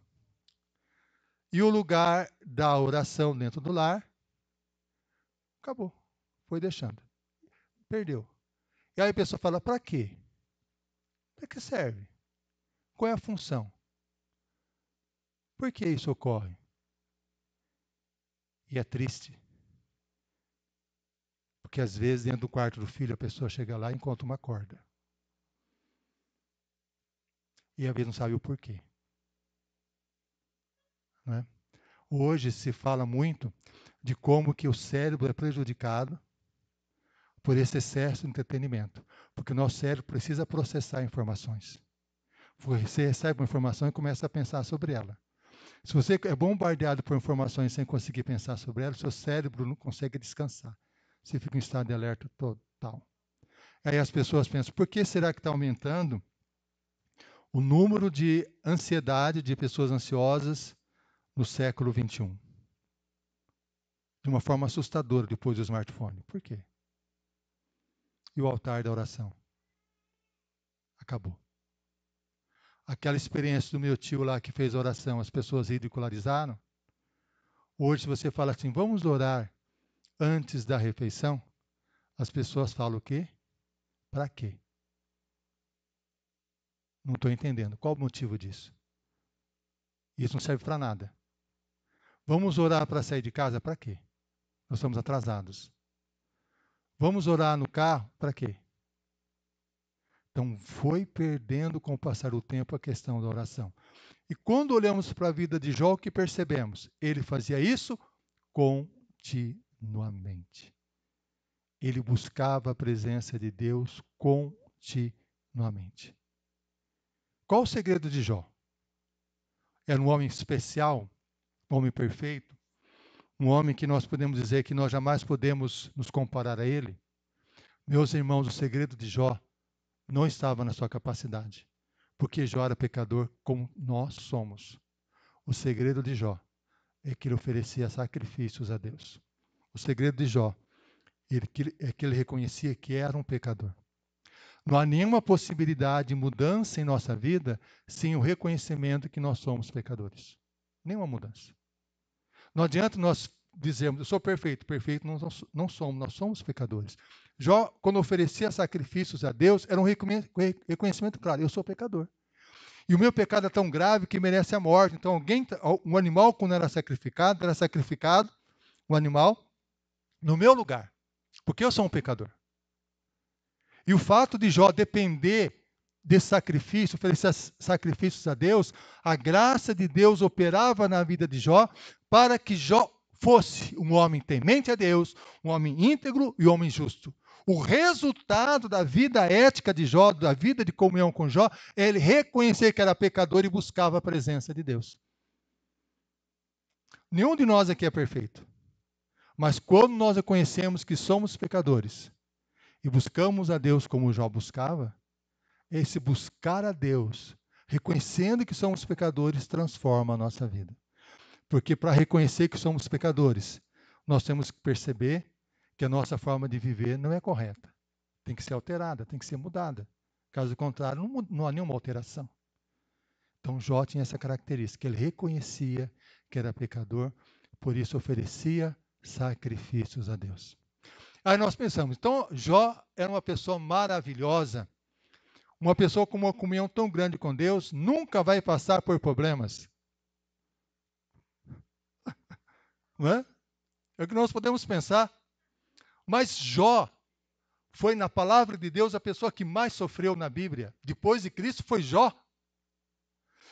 E o lugar da oração dentro do lar acabou. Foi deixando. Perdeu. E aí a pessoa fala, para quê? Para que serve? Qual é a função? Por que isso ocorre? E é triste. Porque às vezes dentro do quarto do filho a pessoa chega lá e encontra uma corda. E às vezes não sabe o porquê. Não é? Hoje se fala muito de como que o cérebro é prejudicado por esse excesso de entretenimento. Porque o nosso cérebro precisa processar informações. Você recebe uma informação e começa a pensar sobre ela. Se você é bombardeado por informações sem conseguir pensar sobre ela, seu cérebro não consegue descansar. Você fica em estado de alerta total. Aí as pessoas pensam, por que será que está aumentando o número de ansiedade de pessoas ansiosas no século XXI? De uma forma assustadora depois do smartphone. Por quê? E o altar da oração? Acabou. Aquela experiência do meu tio lá que fez a oração, as pessoas ridicularizaram. Hoje, se você fala assim, vamos orar antes da refeição, as pessoas falam o quê? Para quê? Não estou entendendo. Qual o motivo disso? Isso não serve para nada. Vamos orar para sair de casa? Para quê? Nós estamos atrasados. Vamos orar no carro? Para quê? Então, foi perdendo com o passar do tempo a questão da oração. E quando olhamos para a vida de Jó, o que percebemos? Ele fazia isso continuamente. Ele buscava a presença de Deus continuamente. Qual o segredo de Jó? Era um homem especial, um homem perfeito, um homem que nós podemos dizer que nós jamais podemos nos comparar a ele? Meus irmãos, o segredo de Jó não estava na sua capacidade, porque Jó era pecador como nós somos. O segredo de Jó é que ele oferecia sacrifícios a Deus. O segredo de Jó é que ele reconhecia que era um pecador. Não há nenhuma possibilidade de mudança em nossa vida sem o reconhecimento que nós somos pecadores. Nenhuma mudança. Não adianta nós dizermos, eu sou perfeito. Perfeito não somos, nós somos pecadores. Jó, quando oferecia sacrifícios a Deus, era um reconhecimento claro, eu sou pecador. E o meu pecado é tão grave que merece a morte. Então, um animal, quando era sacrificado, um animal, no meu lugar. Porque eu sou um pecador. E o fato de Jó depender desse sacrifício, oferecer sacrifícios a Deus, a graça de Deus operava na vida de Jó para que Jó fosse um homem temente a Deus, um homem íntegro e um homem justo. O resultado da vida ética de Jó, da vida de comunhão com Jó, é ele reconhecer que era pecador e buscava a presença de Deus. Nenhum de nós aqui é perfeito. Mas quando nós reconhecemos que somos pecadores e buscamos a Deus como Jó buscava, esse buscar a Deus, reconhecendo que somos pecadores, transforma a nossa vida. Porque para reconhecer que somos pecadores, nós temos que perceber que a nossa forma de viver não é correta. Tem que ser alterada, tem que ser mudada. Caso contrário, não há nenhuma alteração. Então Jó tinha essa característica, ele reconhecia que era pecador, por isso oferecia sacrifícios a Deus. Aí nós pensamos, então Jó era uma pessoa maravilhosa, uma pessoa com uma comunhão tão grande com Deus, nunca vai passar por problemas. Não é? É o que nós podemos pensar. Mas Jó foi, na palavra de Deus, a pessoa que mais sofreu na Bíblia. Depois de Cristo foi Jó.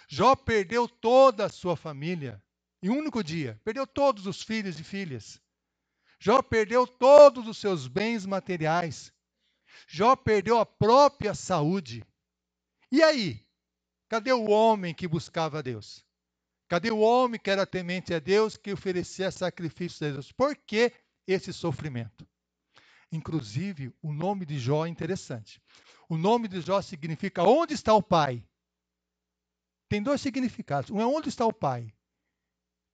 Jó perdeu toda a sua família em um único dia. Perdeu todos os filhos e filhas. Jó perdeu todos os seus bens materiais. Jó perdeu a própria saúde. E aí? Cadê o homem que buscava a Deus? Cadê o homem que era temente a Deus, que oferecia sacrifícios a Deus? Por que esse sofrimento? Inclusive, o nome de Jó é interessante. O nome de Jó significa onde está o pai? Tem dois significados. Um é onde está o pai.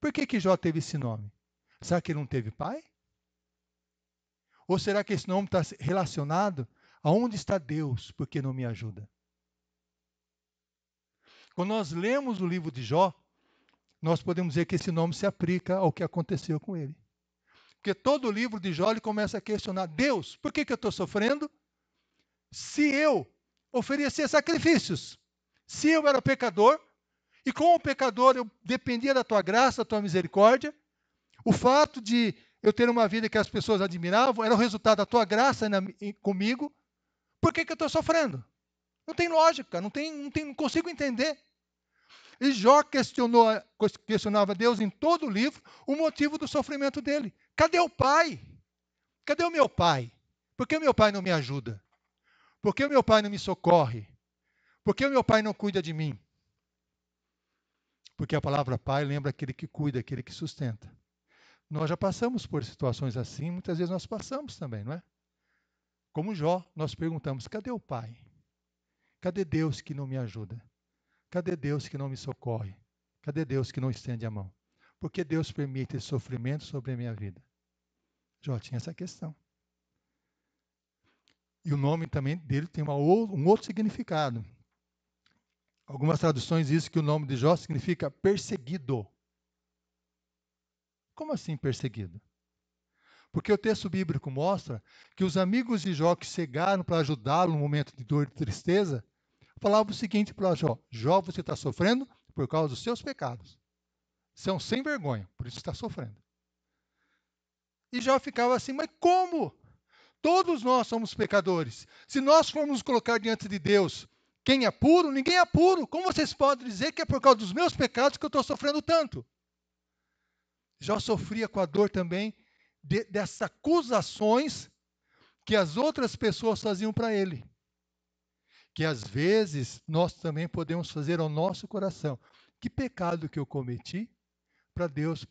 Por que Jó teve esse nome? Será que ele não teve pai? Ou será que esse nome está relacionado a onde está Deus, porque não me ajuda? Quando nós lemos o livro de Jó, nós podemos dizer que esse nome se aplica ao que aconteceu com ele. Porque todo o livro de Jó ele começa a questionar, Deus, por que eu estou sofrendo? Se eu oferecia sacrifícios, se eu era pecador, e como pecador eu dependia da tua graça, da tua misericórdia, o fato de eu ter uma vida que as pessoas admiravam era o resultado da tua graça comigo, por que eu estou sofrendo? Não tem lógica, não consigo entender. E Jó questionava Deus em todo o livro o motivo do sofrimento dele. Cadê o pai? Cadê o meu pai? Por que o meu pai não me ajuda? Por que o meu pai não me socorre? Por que o meu pai não cuida de mim? Porque a palavra pai lembra aquele que cuida, aquele que sustenta. Nós já passamos por situações assim, muitas vezes nós passamos também, não é? Como Jó, nós perguntamos, cadê o pai? Cadê Deus que não me ajuda? Cadê Deus que não me socorre? Cadê Deus que não estende a mão? Por que Deus permite esse sofrimento sobre a minha vida? Jó tinha essa questão. E o nome também dele tem um outro significado. Algumas traduções dizem que o nome de Jó significa perseguido. Como assim perseguido? Porque o texto bíblico mostra que os amigos de Jó que chegaram para ajudá-lo no momento de dor e tristeza, falavam o seguinte para Jó, Jó, você está sofrendo por causa dos seus pecados. Você é um sem vergonha, por isso está sofrendo. E Jó ficava assim, mas como? Todos nós somos pecadores. Se nós formos nos colocar diante de Deus, quem é puro? Ninguém é puro. Como vocês podem dizer que é por causa dos meus pecados que eu estou sofrendo tanto? Jó sofria com a dor também dessas acusações que as outras pessoas faziam para ele. Que às vezes nós também podemos fazer ao nosso coração. Que pecado que eu cometi para Deus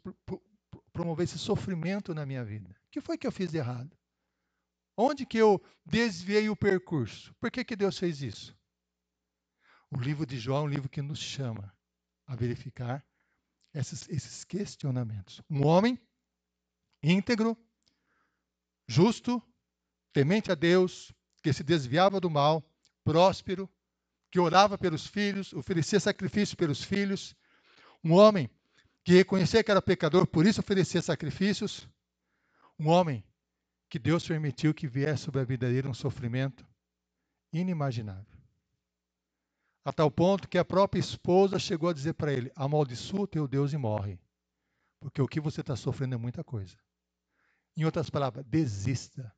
promover esse sofrimento na minha vida? O que foi que eu fiz de errado? Onde que eu desviei o percurso? Por que Deus fez isso? O livro de Jó é um livro que nos chama a verificar esses questionamentos. Um homem íntegro, justo, temente a Deus, que se desviava do mal, próspero, que orava pelos filhos, oferecia sacrifício pelos filhos. Um homem que reconhecia que era pecador, por isso oferecia sacrifícios. Um homem que Deus permitiu que viesse sobre a vida dele um sofrimento inimaginável. A tal ponto que a própria esposa chegou a dizer para ele, amaldiçoa o teu Deus e morre, porque o que você está sofrendo é muita coisa. Em outras palavras, desista.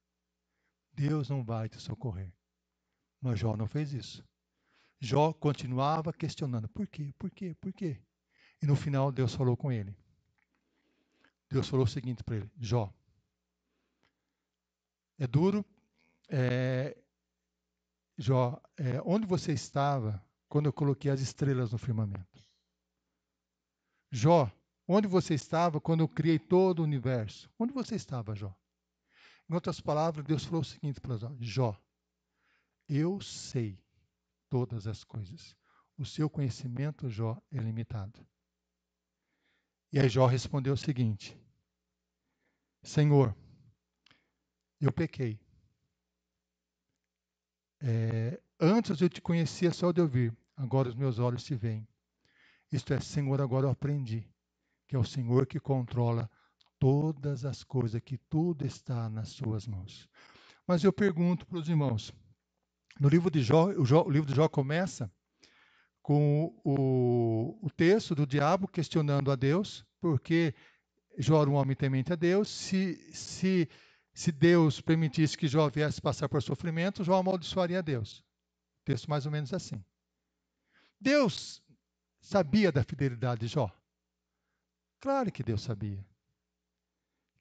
Deus não vai te socorrer. Mas Jó não fez isso. Jó continuava questionando, por quê, por quê, por quê? E no final Deus falou com ele. Deus falou o seguinte para ele, Jó, é duro, Jó, onde você estava quando eu coloquei as estrelas no firmamento? Jó, Onde você estava quando eu criei todo o universo? Onde você estava, Jó? Em outras palavras, Deus falou o seguinte para Jó: Jó, eu sei todas as coisas. O seu conhecimento, Jó, é limitado. E aí Jó respondeu o seguinte: Senhor, eu pequei. Antes eu te conhecia só de ouvir, agora os meus olhos te veem. Isto é, Senhor, agora eu aprendi que é o Senhor que controla todas as coisas, que tudo está nas suas mãos. Mas eu pergunto para os irmãos, no livro de Jó, o livro de Jó começa com o texto do diabo questionando a Deus, porque Jó era um homem temente a Deus. Se Deus permitisse que Jó viesse passar por sofrimento, Jó amaldiçoaria a Deus. Texto mais ou menos assim. Deus sabia da fidelidade de Jó? Claro que Deus sabia.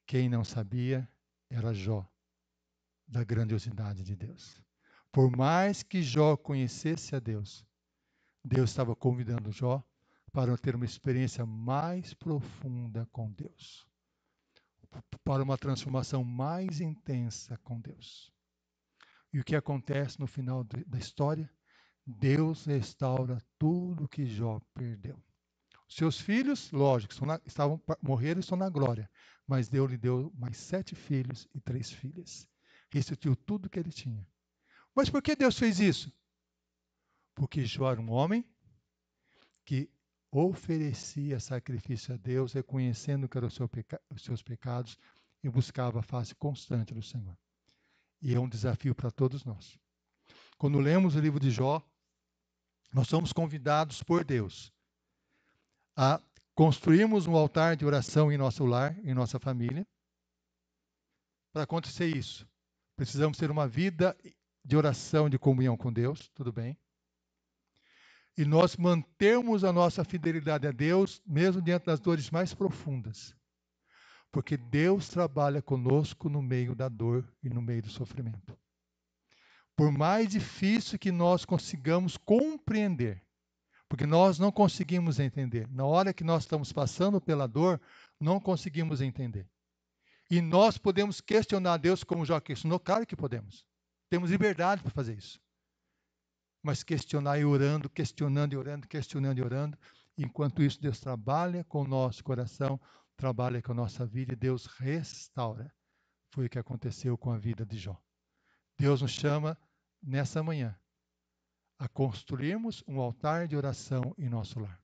Quem não sabia era Jó, da grandiosidade de Deus. Por mais que Jó conhecesse a Deus, Deus estava convidando Jó para ter uma experiência mais profunda com Deus, para uma transformação mais intensa com Deus. E o que acontece no final da história? Deus restaura tudo que Jó perdeu. Seus filhos, lógico, morreram e estão na glória, mas Deus lhe deu mais 7 filhos e 3 filhas. Restituiu tudo que ele tinha. Mas por que Deus fez isso? Porque Jó era um homem que oferecia sacrifício a Deus, reconhecendo que eram os seus pecados e buscava a face constante do Senhor. E é um desafio para todos nós. Quando lemos o livro de Jó, nós somos convidados por Deus a construirmos um altar de oração em nosso lar, em nossa família. Para acontecer isso, precisamos ter uma vida de oração, de comunhão com Deus, tudo bem? E nós mantermos a nossa fidelidade a Deus, mesmo diante das dores mais profundas. Porque Deus trabalha conosco no meio da dor e no meio do sofrimento. Por mais difícil que nós consigamos compreender, porque nós não conseguimos entender. Na hora que nós estamos passando pela dor, não conseguimos entender. E nós podemos questionar Deus como Jó questionou? Claro que podemos. Temos liberdade para fazer isso. Mas questionar e orando, questionando e orando, questionando e orando. Enquanto isso, Deus trabalha com o nosso coração, trabalha com a nossa vida e Deus restaura. Foi o que aconteceu com a vida de Jó. Deus nos chama nessa manhã a construirmos um altar de oração em nosso lar.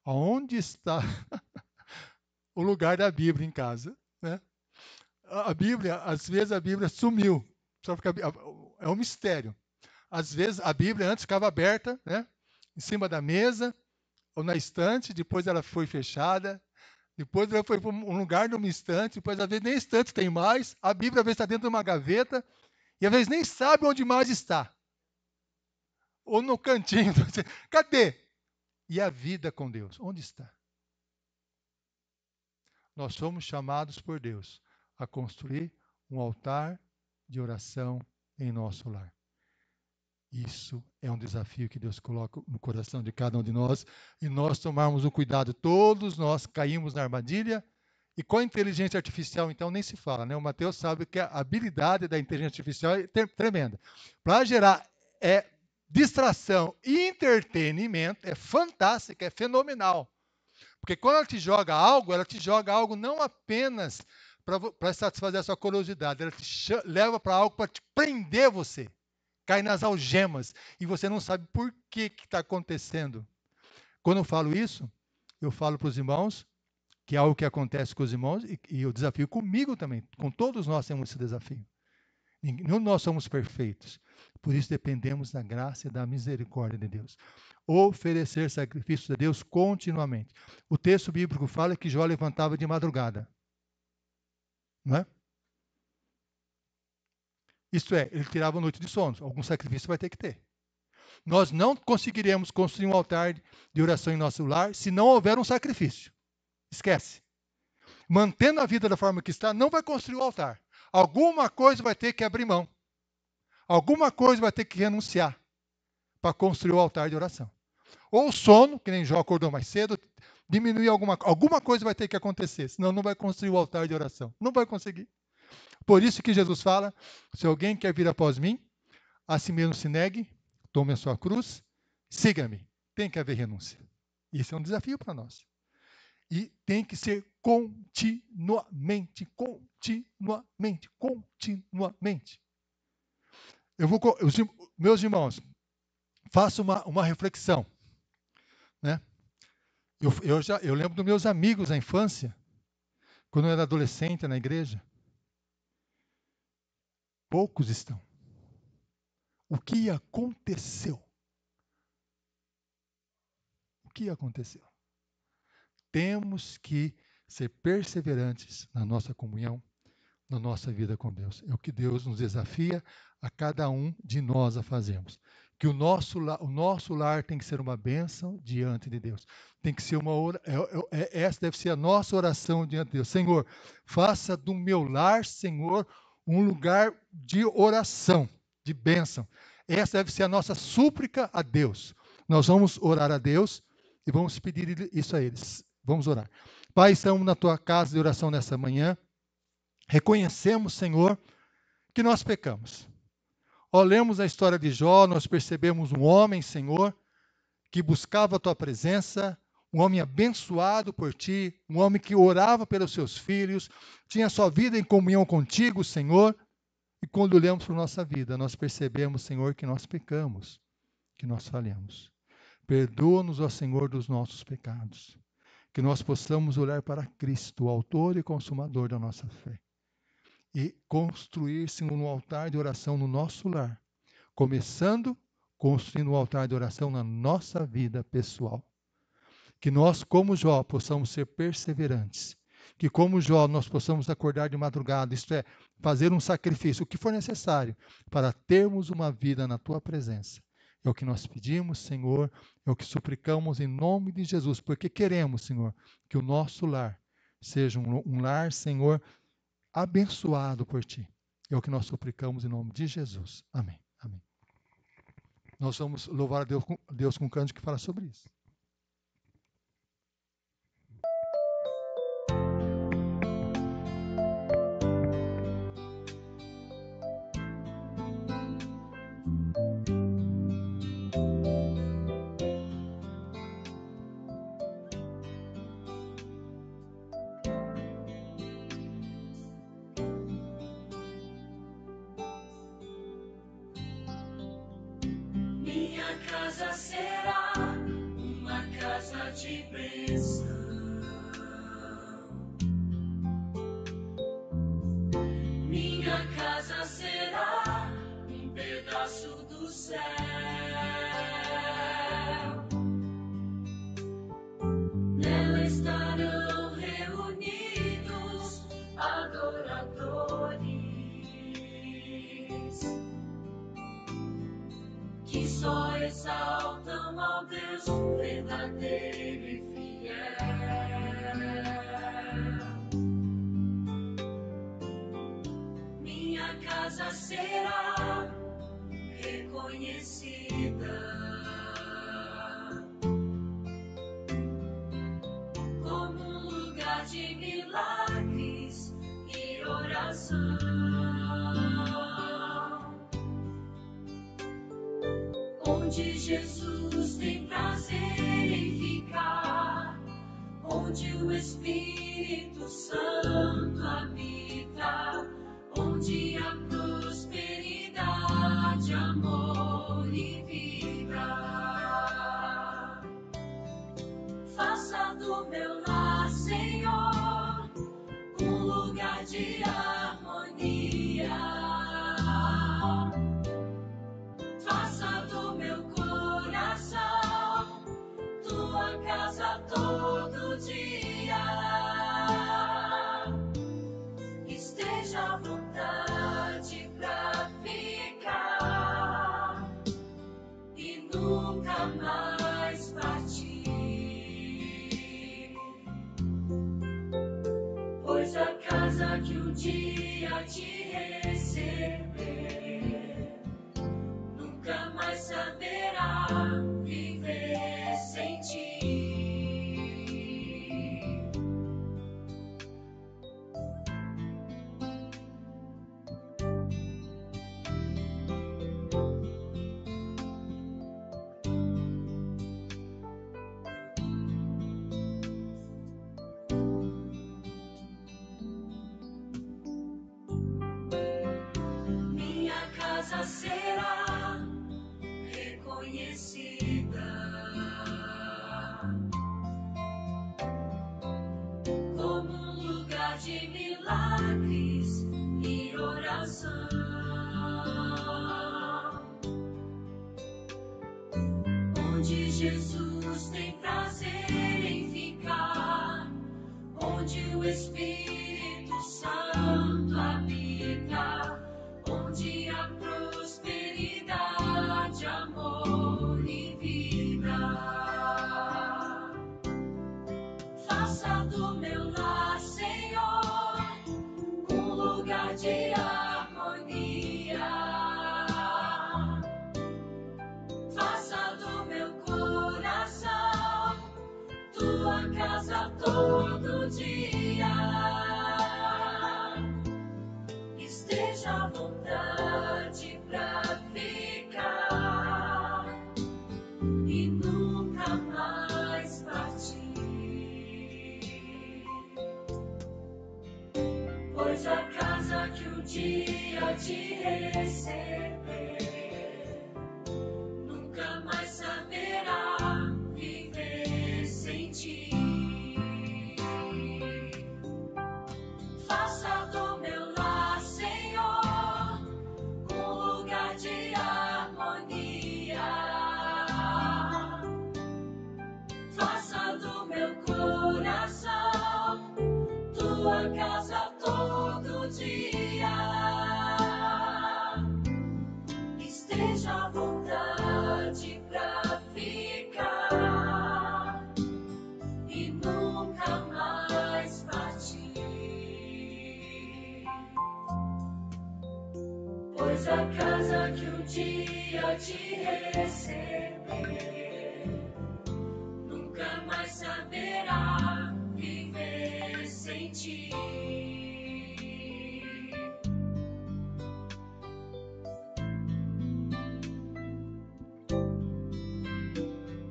Aonde está o lugar da Bíblia em casa? Né? A Bíblia, às vezes a Bíblia sumiu. É um mistério. Às vezes a Bíblia antes ficava aberta, né? Em cima da mesa ou na estante, depois ela foi fechada, depois ela foi para um lugar numa estante, depois às vezes nem estante tem mais, a Bíblia às vezes está dentro de uma gaveta e às vezes nem sabe onde mais está. Ou no cantinho. Cadê? E a vida com Deus? Onde está? Nós somos chamados por Deus a construir um altar de oração em nosso lar. Isso é um desafio que Deus coloca no coração de cada um de nós e nós tomarmos o cuidado. Todos nós caímos na armadilha e com a inteligência artificial, então, nem se fala, né? O Mateus sabe que a habilidade da inteligência artificial é tremenda. Para gerar distração e entretenimento, é fantástica, é fenomenal. Porque quando ela te joga algo não apenas para satisfazer a sua curiosidade, ela te leva para algo para te prender você. Cai nas algemas e você não sabe por que está acontecendo. Quando eu falo isso, eu falo para os irmãos que é algo que acontece com os irmãos e o desafio comigo também. Com todos nós temos esse desafio. Nenhum de nós somos perfeitos. Por isso dependemos da graça e da misericórdia de Deus. Oferecer sacrifícios a Deus continuamente. O texto bíblico fala que Jó levantava de madrugada. Não é? Isto é, ele tirava a noite de sono. Algum sacrifício vai ter que ter. Nós não conseguiremos construir um altar de oração em nosso lar se não houver um sacrifício. Esquece. Mantendo a vida da forma que está, não vai construir o altar. Alguma coisa vai ter que abrir mão. Alguma coisa vai ter que renunciar para construir o altar de oração. Ou sono, que nem Jó acordou mais cedo, diminuir alguma coisa vai ter que acontecer, senão não vai construir o altar de oração. Não vai conseguir. Por isso que Jesus fala, se alguém quer vir após mim, a si mesmo se negue, tome a sua cruz, siga-me. Tem que haver renúncia. Isso é um desafio para nós. E tem que ser continuamente. Meus irmãos, faço uma reflexão. Né? Eu lembro dos meus amigos da infância, quando eu era adolescente na igreja. Poucos estão. O que aconteceu? O que aconteceu? Temos que ser perseverantes na nossa comunhão, na nossa vida com Deus. É o que Deus nos desafia a cada um de nós a fazermos. Que o nosso lar tem que ser uma bênção diante de Deus. Tem que ser essa deve ser a nossa oração diante de Deus. Senhor, faça do meu lar, Senhor, um lugar de oração, de bênção. Essa deve ser a nossa súplica a Deus. Nós vamos orar a Deus e vamos pedir isso a eles. Vamos orar. Pai, estamos na tua casa de oração nessa manhã. Reconhecemos, Senhor, que nós pecamos. Olhamos a história de Jó, nós percebemos um homem, Senhor, que buscava a tua presença, um homem abençoado por ti, um homem que orava pelos seus filhos, tinha sua vida em comunhão contigo, Senhor. E quando olhamos para a nossa vida, nós percebemos, Senhor, que nós pecamos, que nós falhamos. Perdoa-nos, ó Senhor, dos nossos pecados. Que nós possamos olhar para Cristo, o autor e consumador da nossa fé. E construir, Senhor, um altar de oração no nosso lar. Começando, construindo um altar de oração na nossa vida pessoal. Que nós, como Jó, possamos ser perseverantes. Que como Jó, nós possamos acordar de madrugada, isto é, fazer um sacrifício, o que for necessário, para termos uma vida na Tua presença. É o que nós pedimos, Senhor, é o que suplicamos em nome de Jesus, porque queremos, Senhor, que o nosso lar seja um lar, Senhor, abençoado por Ti. É o que nós suplicamos em nome de Jesus. Amém. Amém. Nós vamos louvar a Deus com um canto que fala sobre isso. Minha casa será uma casa de bênção. Minha casa será um pedaço do céu. Nela estarão reunidos adoradores que só exaltam ao Deus verdadeiro e fiel. Minha casa será reconhecida como um lugar de milagres e oração. Onde Jesus tem prazer em ficar, onde o Espírito Santo habita, onde há prosperidade, amor e vida. Faça do meu lar, Senhor, um lugar de harmonia. Faça do meu coração tua casa todo dia. Esteja à vontade pra ficar e nunca mais partir. Pois a casa que um dia te receber nunca mais saberá viver. onde Jesus tem prazer em ficar, onde o Espírito Santo habita, onde há prosperidade, amor e vida. Faça do meu lar, Senhor, um lugar de harmonia. Faça do meu coração tua casa todo dia. Esteja à vontade pra ficar e nunca mais partir. Pois a casa que um dia te receber nunca mais saberá viver sem ti. Faça do meu lar, Senhor, um lugar de harmonia. Faça do meu coração tua casa todo dia. Esteja à vontade pra ficar e nunca mais partir. Pois a casa que um dia te receber nunca mais saberá viver sem ti.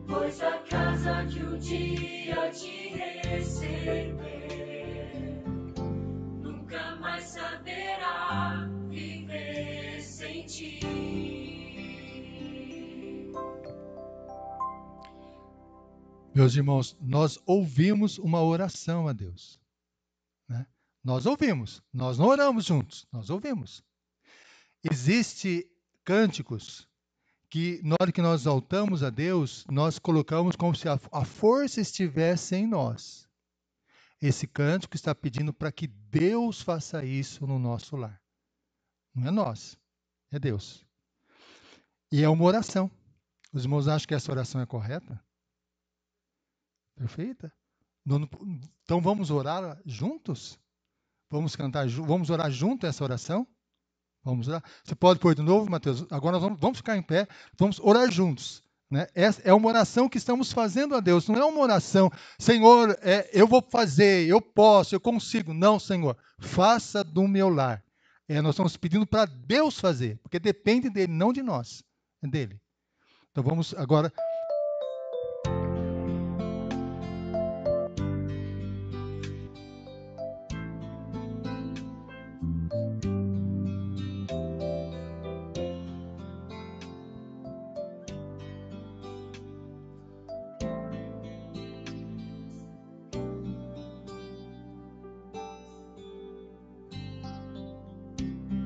Pois a casa que um dia te receber nunca mais saberá viver sem ti. Meus irmãos, nós ouvimos uma oração a Deus, né? Nós ouvimos, nós não oramos juntos, nós ouvimos. Existem cânticos que, na hora que nós exaltamos a Deus, nós colocamos como se a força estivesse em nós. Esse cântico está pedindo para que Deus faça isso no nosso lar. Não é nós, é Deus. E é uma oração. Os irmãos acham que essa oração é correta? Perfeita? Então vamos orar juntos? Vamos cantar, vamos orar junto essa oração? Vamos orar. Você pode pôr de novo, Mateus? Agora nós vamos ficar em pé, vamos orar juntos. Né? Essa é uma oração que estamos fazendo a Deus. Não é uma oração, Senhor, eu vou fazer, eu posso, eu consigo. Não, Senhor, faça do meu lar. Nós estamos pedindo para Deus fazer, porque depende dele, não de nós, é dele. Então vamos agora...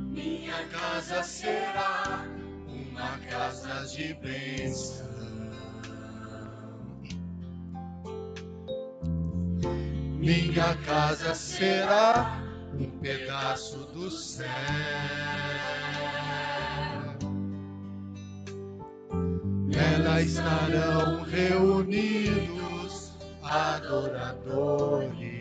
Minha casa será uma casa de bênção. Minha casa será um pedaço do céu. Nela estarão reunidos adoradores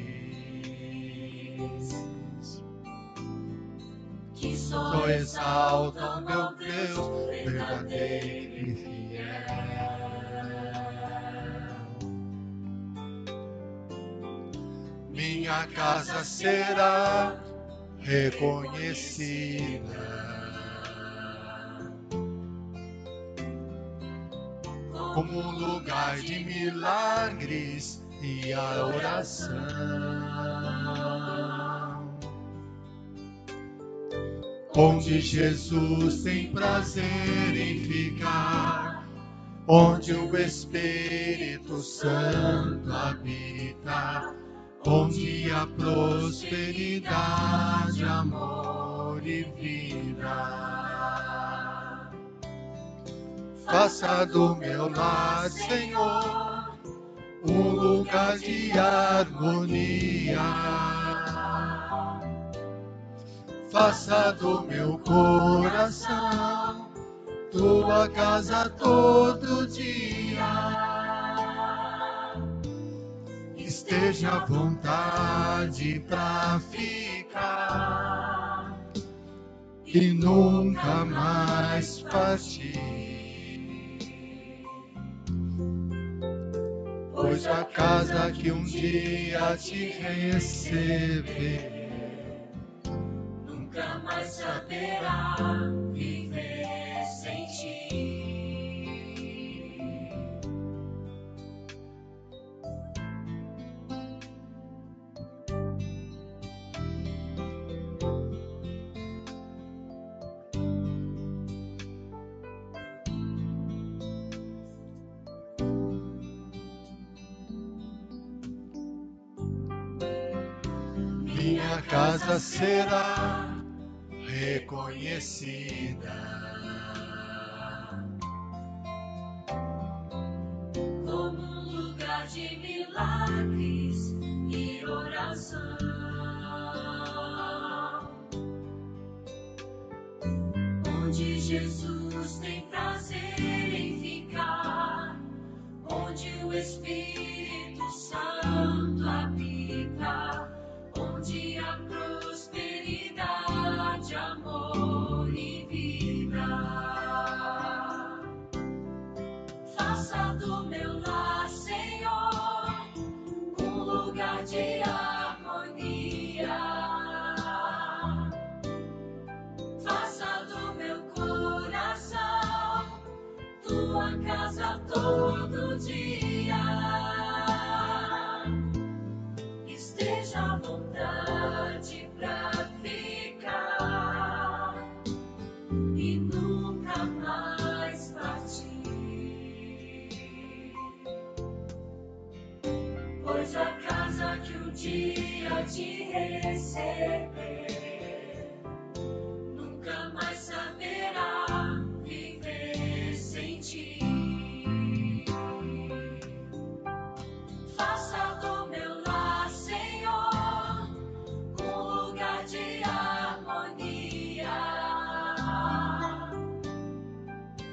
Que só exaltam meu Deus verdadeiro e fiel. Minha casa será reconhecida como um lugar de milagres e a oração, onde Jesus tem prazer em ficar, onde o Espírito Santo habita, onde há prosperidade, amor e vida. Faça do meu lar, Senhor, um lugar de harmonia. Faça do meu coração tua casa todo dia. Esteja à vontade pra ficar e nunca mais partir. Pois a casa que um dia te receber nunca mais saberá viver sem ti. minha casa será reconhecida Como um lugar de milagres e oração, onde Jesus tem prazer em ficar, onde o Espírito Santo habita, onde há prosperidade, amor e vida. Faça do meu lar, Senhor, um lugar de harmonia. Faça do meu coração tua casa todo dia. Esteja à vontade pra ficar e nunca mais partir. Pois a casa que um dia te receber nunca mais saberá viver sem ti. Faça do meu lar, Senhor, um lugar de harmonia.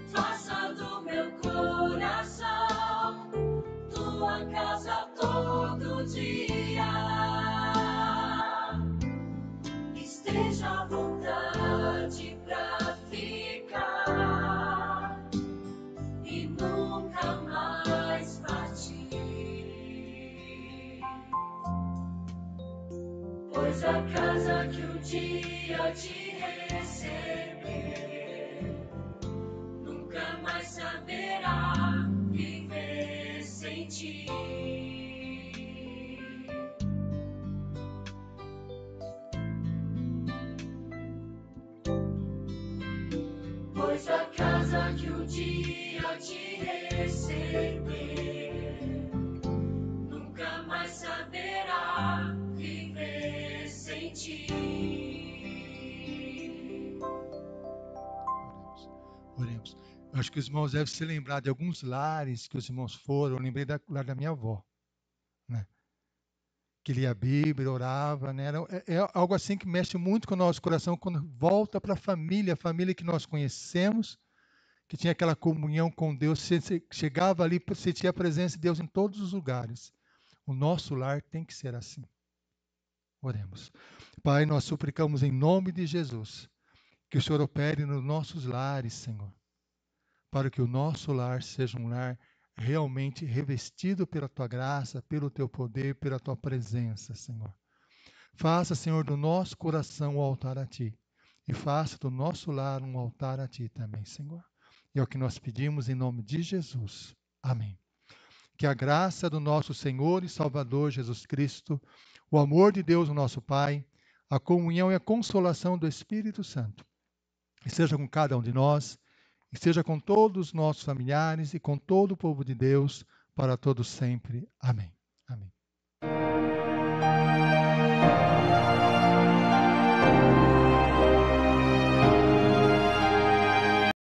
Faça do meu coração tua casa todo dia. Esteja à vontade pra ficar e nunca mais partir. Pois a casa que um dia te receber nunca mais saberá viver sem ti. Pois a casa que um dia te receber nunca mais saberá viver sem ti. Oremos. Eu acho que os irmãos devem se lembrar de alguns lares que os irmãos foram. Eu lembrei do lar da minha avó, né? Que lia a Bíblia, orava, né? É algo assim que mexe muito com o nosso coração quando volta para a família que nós conhecemos, que tinha aquela comunhão com Deus. Você chegava ali, sentia a presença de Deus em todos os lugares. O nosso lar tem que ser assim. Oremos. Pai, nós suplicamos em nome de Jesus que o Senhor opere nos nossos lares, Senhor, para que o nosso lar seja um lar realmente revestido pela Tua graça, pelo Teu poder, pela Tua presença, Senhor. Faça, Senhor, do nosso coração um altar a Ti e faça do nosso lar um altar a Ti também, Senhor. E é o que nós pedimos em nome de Jesus. Amém. Que a graça do nosso Senhor e Salvador Jesus Cristo, o amor de Deus, o nosso Pai, a comunhão e a consolação do Espírito Santo, esteja com cada um de nós, esteja com todos os nossos familiares e com todo o povo de Deus, para todos sempre. Amém. Amém.